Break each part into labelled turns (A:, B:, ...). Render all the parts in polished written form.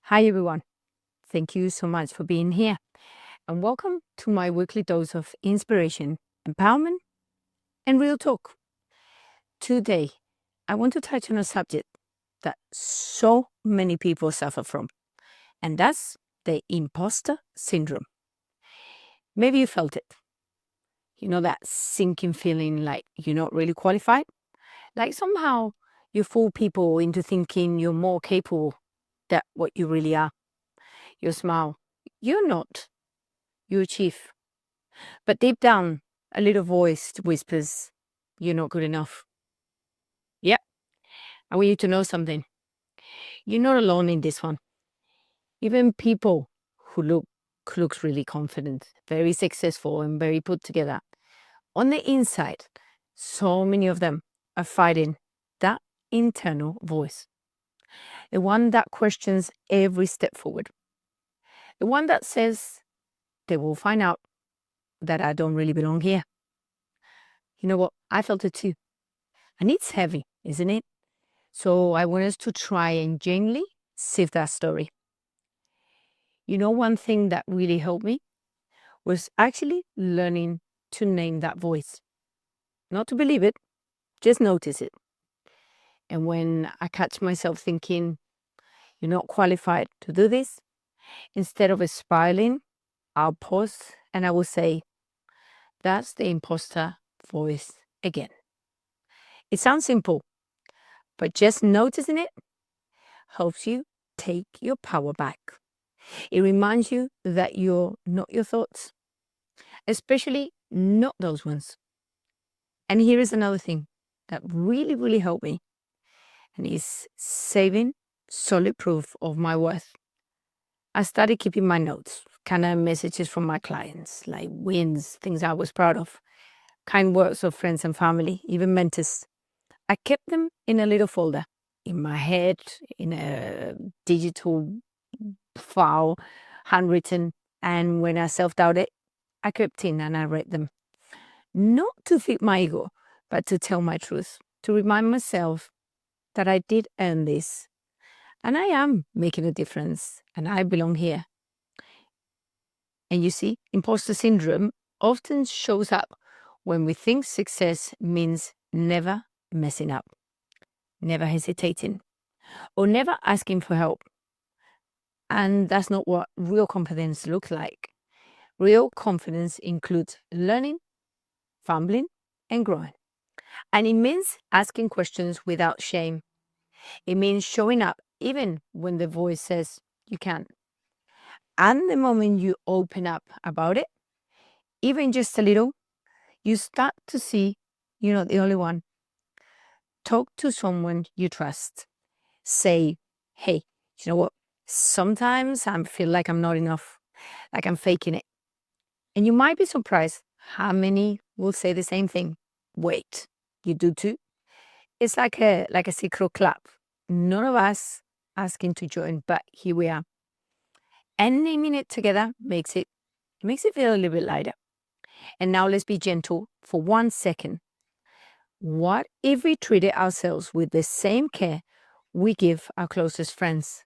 A: Hi everyone, thank you so much for being here and welcome to my weekly dose of inspiration, empowerment and real talk. Today, I want to touch on a subject that so many people suffer from, and that's the imposter syndrome. Maybe you felt it. You know that sinking feeling like you're not really qualified? Like somehow you fool people into thinking you're more capable than what you really are. You smile. You're not. You achieve. But deep down, a little voice whispers, you're not good enough. Yeah, I want you to know something. You're not alone in this one. Even people who looks really confident, very successful and very put together, on the inside, so many of them are fighting that internal voice. The one that questions every step forward. The one that says they will find out that I don't really belong here. You know what? I felt it too. And it's heavy, isn't it? So I want us to try and gently sift that story. You know, one thing that really helped me was actually learning to name that voice. Not to believe it, just notice it. And when I catch myself thinking, you're not qualified to do this, instead of spiraling, I'll pause and I will say, that's the imposter voice again. It sounds simple, but just noticing it helps you take your power back. It reminds you that you're not your thoughts, especially not those ones. And here is another thing that really, really helped me, and is saving solid proof of my worth. I started keeping my notes, kind of messages from my clients, like wins, things I was proud of, kind words of friends and family, even mentors. I kept them in a little folder in my head, in a digital file, handwritten. And when I self-doubted, I crept in and I read them. Not to feed my ego, but to tell my truth, to remind myself that I did earn this. And I am making a difference and I belong here. And you see, imposter syndrome often shows up when we think success means never messing up, never hesitating, or never asking for help. And that's not what real confidence looks like. Real confidence includes learning, fumbling, and growing. And it means asking questions without shame. It means showing up even when the voice says you can't. And the moment you open up about it, even just a little, you start to see you're not the only one. Talk to someone you trust. Say, hey, you know what? Sometimes I feel like I'm not enough, like I'm faking it. And you might be surprised how many will say the same thing. Wait, you do too? It's like a secret club. None of us asking to join, but here we are. And naming it together makes it feel a little bit lighter. And now let's be gentle for 1 second. What if we treated ourselves with the same care we give our closest friends?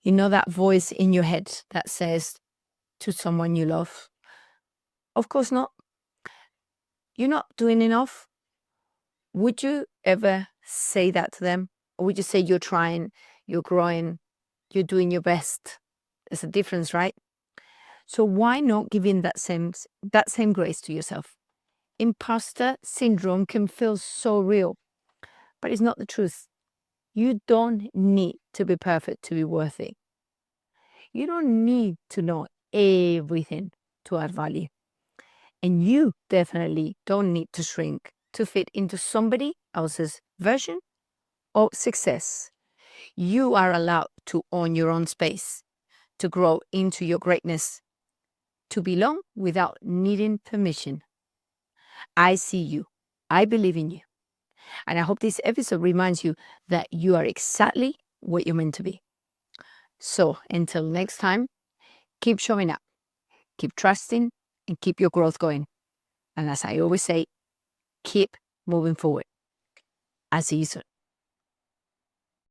A: You know that voice in your head that says to someone you love, of course not. You're not doing enough. Would you ever say that to them? Or would you say you're trying, you're growing, you're doing your best? There's a difference, right? So why not give in that same grace to yourself? Imposter syndrome can feel so real, but it's not the truth. You don't need to be perfect to be worthy. You don't need to know everything to add value. And you definitely don't need to shrink to fit into somebody else's version of success. You are allowed to own your own space, to grow into your greatness, to belong without needing permission. I see you. I believe in you. And I hope this episode reminds you that you are exactly what you're meant to be. So until next time, keep showing up, keep trusting, and keep your growth going. And as I always say, keep moving forward. I'll see you soon.